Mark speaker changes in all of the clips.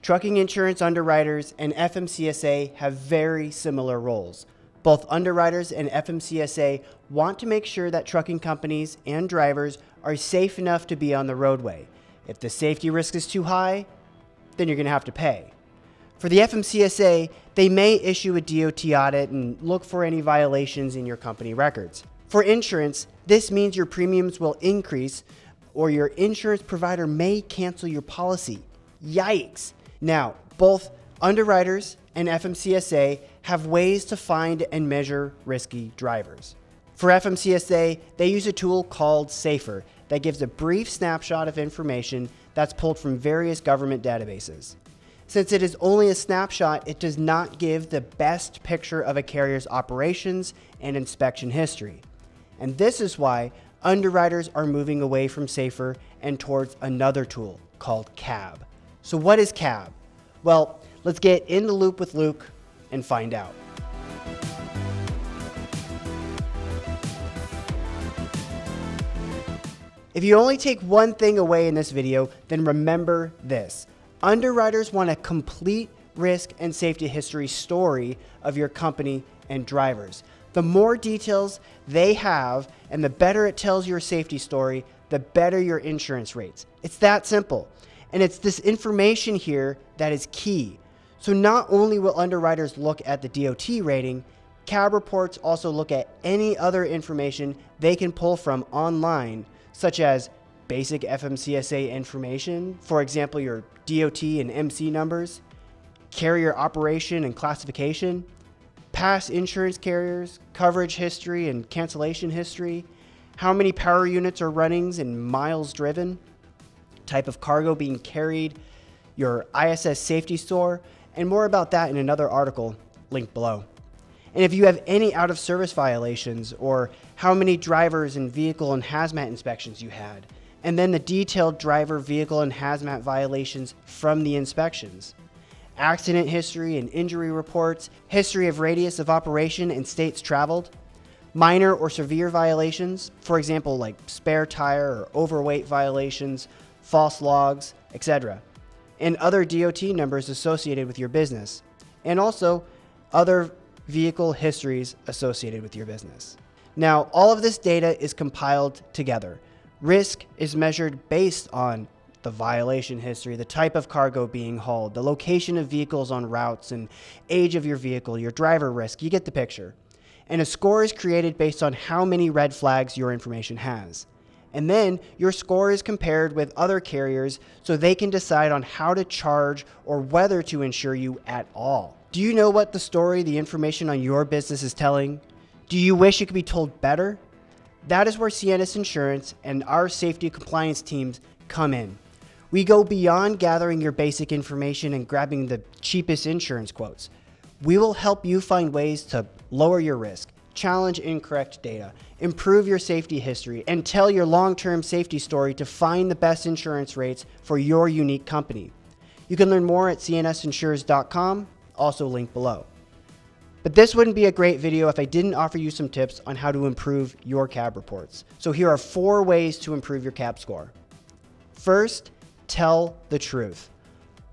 Speaker 1: Trucking insurance underwriters and FMCSA have very similar roles. Both underwriters and FMCSA want to make sure that trucking companies and drivers are safe enough to be on the roadway. If the safety risk is too high, then you're going to have to pay. For the FMCSA, they may issue a DOT audit and look for any violations in your company records. For insurance, this means your premiums will increase or your insurance provider may cancel your policy. Yikes! Now, both underwriters and FMCSA have ways to find and measure risky drivers. For FMCSA, they use a tool called Safer that gives a brief snapshot of information that's pulled from various government databases. Since it is only a snapshot, it does not give the best picture of a carrier's operations and inspection history. And this is why underwriters are moving away from Safer and towards another tool called CAB. So what is CAB? Well, let's get in the loop with Luke and find out. If you only take one thing away in this video, then remember this. Underwriters want a complete risk and safety history story of your company and drivers. The more details they have and the better it tells your safety story, the better your insurance rates. It's that simple. And it's this information here that is key. So not only will underwriters look at the DOT rating, CAB reports also look at any other information they can pull from online, such as basic FMCSA information, for example, your DOT and MC numbers, carrier operation and classification, past insurance carriers, coverage history and cancellation history, how many power units or runnings and miles driven, type of cargo being carried, your ISS safety score, and more about that in another article linked below. And if you have any out of service violations or how many drivers and vehicle and hazmat inspections you had, and then the detailed driver, vehicle, and hazmat violations from the inspections, accident history and injury reports, history of radius of operation and states traveled, minor or severe violations, for example, like spare tire or overweight violations, false logs, etc., and other DOT numbers associated with your business, and also other vehicle histories associated with your business. Now, all of this data is compiled together. Risk is measured based on the violation history, the type of cargo being hauled, the location of vehicles on routes, and age of your vehicle, your driver risk. You get the picture. And a score is created based on how many red flags your information has. And then your score is compared with other carriers so they can decide on how to charge or whether to insure you at all. Do you know what the story, the information on your business is telling? Do you wish it could be told better? That is where CNS Insurance and our safety compliance teams come in. We go beyond gathering your basic information and grabbing the cheapest insurance quotes. We will help you find ways to lower your risk, challenge incorrect data, improve your safety history, and tell your long-term safety story to find the best insurance rates for your unique company. You can learn more at cnsinsures.com, also linked below. But this wouldn't be a great video if I didn't offer you some tips on how to improve your CAB reports. So here are 4 ways to improve your CAB score. First, tell the truth.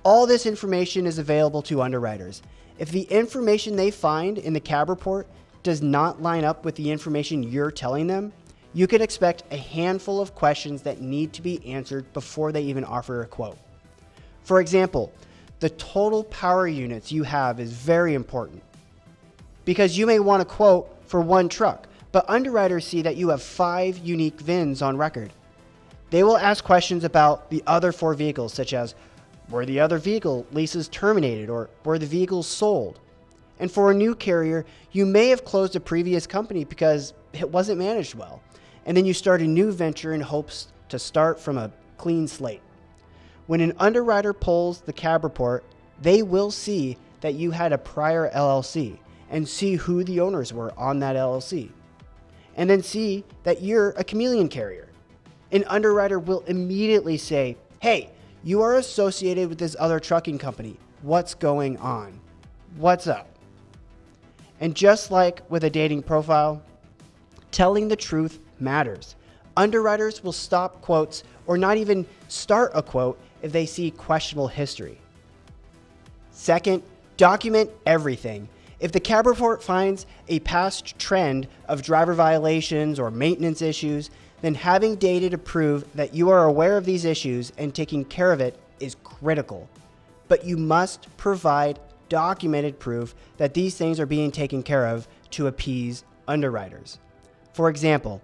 Speaker 1: All this information is available to underwriters. If the information they find in the CAB report does not line up with the information you're telling them, you can expect a handful of questions that need to be answered before they even offer a quote. For example, the total power units you have is very important because you may want a quote for one truck, but underwriters see that you have 5 unique VINs on record. They will ask questions about the other 4 vehicles, such as, were the other vehicle leases terminated or were the vehicles sold? And for a new carrier, you may have closed a previous company because it wasn't managed well. And then you start a new venture in hopes to start from a clean slate. When an underwriter pulls the CAB report, they will see that you had a prior LLC and see who the owners were on that LLC. And then see that you're a chameleon carrier. An underwriter will immediately say, hey, you are associated with this other trucking company. What's going on? What's up? And just like with a dating profile, telling the truth matters. Underwriters will stop quotes or not even start a quote if they see questionable history. Second, document everything. If the cab report finds a past trend of driver violations or maintenance issues, then having data to prove that you are aware of these issues and taking care of it is critical. But you must provide documented proof that these things are being taken care of to appease underwriters. For example,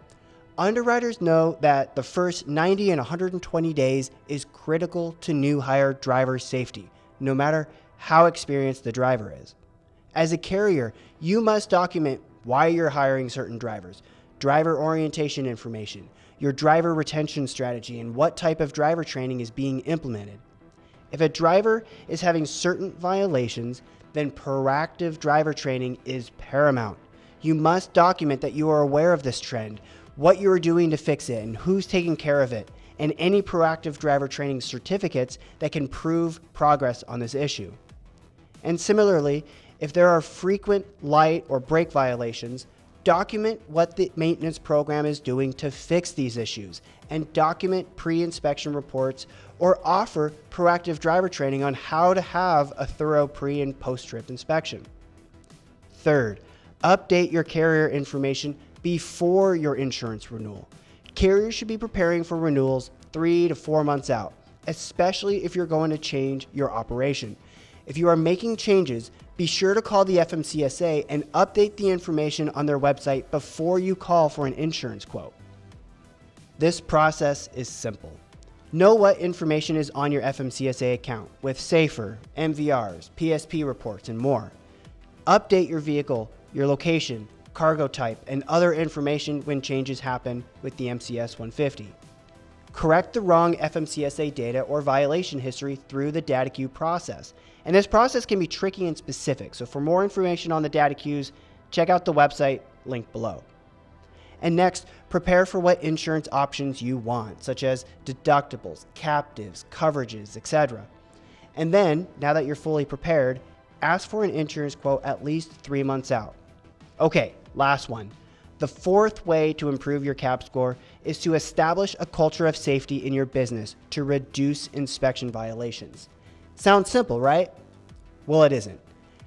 Speaker 1: underwriters know that the first 90 and 120 days is critical to new hire driver safety, no matter how experienced the driver is. As a carrier, you must document why you're hiring certain drivers, driver orientation information, your driver retention strategy, and what type of driver training is being implemented. If a driver is having certain violations, then proactive driver training is paramount. You must document that you are aware of this trend, what you are doing to fix it, and who's taking care of it, and any proactive driver training certificates that can prove progress on this issue. And similarly, if there are frequent light or brake violations, document what the maintenance program is doing to fix these issues, and document pre-inspection reports or offer proactive driver training on how to have a thorough pre- and post-trip inspection. Third, update your carrier information before your insurance renewal. Carriers should be preparing for renewals 3 to 4 months out, especially if you're going to change your operation. If you are making changes, be sure to call the FMCSA and update the information on their website before you call for an insurance quote. This process is simple. Know what information is on your FMCSA account with SAFER, MVRs, PSP reports, and more. Update your vehicle, your location, cargo type, and other information when changes happen with the MCS 150. Correct the wrong FMCSA data or violation history through the data queue process. And this process can be tricky and specific, so for more information on the data queues, check out the website linked below. And next, prepare for what insurance options you want, such as deductibles, captives, coverages, etc. And then, now that you're fully prepared, ask for an insurance quote at least 3 months out. Okay, last one. The fourth way to improve your CAP score is to establish a culture of safety in your business to reduce inspection violations. Sounds simple, right? Well, it isn't.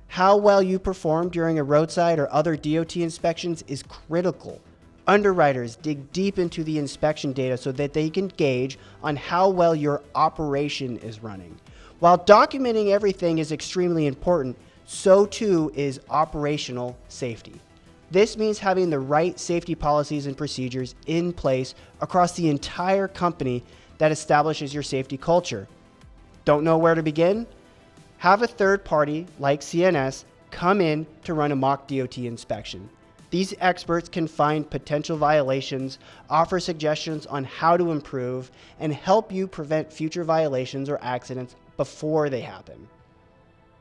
Speaker 1: How well you perform during a roadside or other DOT inspections is critical. Underwriters dig deep into the inspection data so that they can gauge on how well your operation is running. While documenting everything is extremely important, so too is operational safety. This means having the right safety policies and procedures in place across the entire company that establishes your safety culture. Don't know where to begin? Have a third party like CNS come in to run a mock DOT inspection. These experts can find potential violations, offer suggestions on how to improve, and help you prevent future violations or accidents before they happen.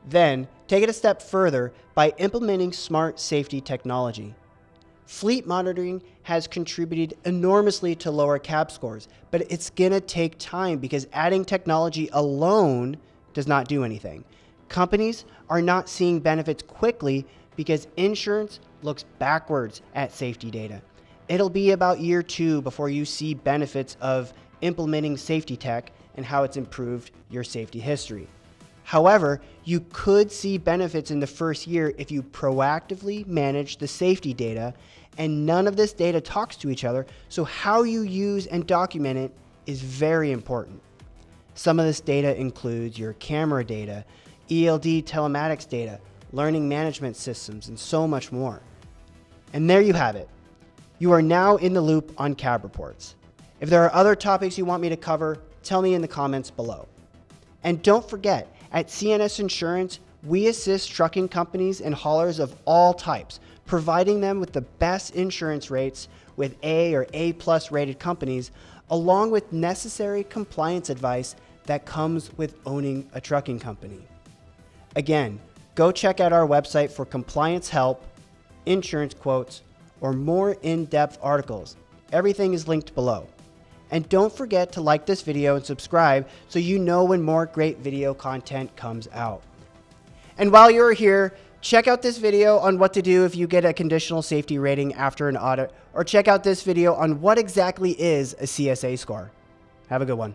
Speaker 1: Then, take it a step further by implementing smart safety technology. Fleet monitoring has contributed enormously to lower CAP scores, but it's gonna take time because adding technology alone does not do anything. Companies are not seeing benefits quickly because insurance looks backwards at safety data. It'll be about year 2 before you see benefits of implementing safety tech and how it's improved your safety history. However, you could see benefits in the first year if you proactively manage the safety data, and none of this data talks to each other, so how you use and document it is very important. Some of this data includes your camera data, ELD telematics data, learning management systems, and so much more. And there you have it. You are now in the loop on cab reports. If there are other topics you want me to cover, tell me in the comments below. And don't forget, at CNS Insurance, we assist trucking companies and haulers of all types, providing them with the best insurance rates with A or A+ rated companies, along with necessary compliance advice that comes with owning a trucking company. Again, go check out our website for compliance help, insurance quotes, or more in-depth articles. Everything is linked below. And don't forget to like this video and subscribe so you know when more great video content comes out. And while you're here, check out this video on what to do if you get a conditional safety rating after an audit, or check out this video on what exactly is a CSA score. Have a good one.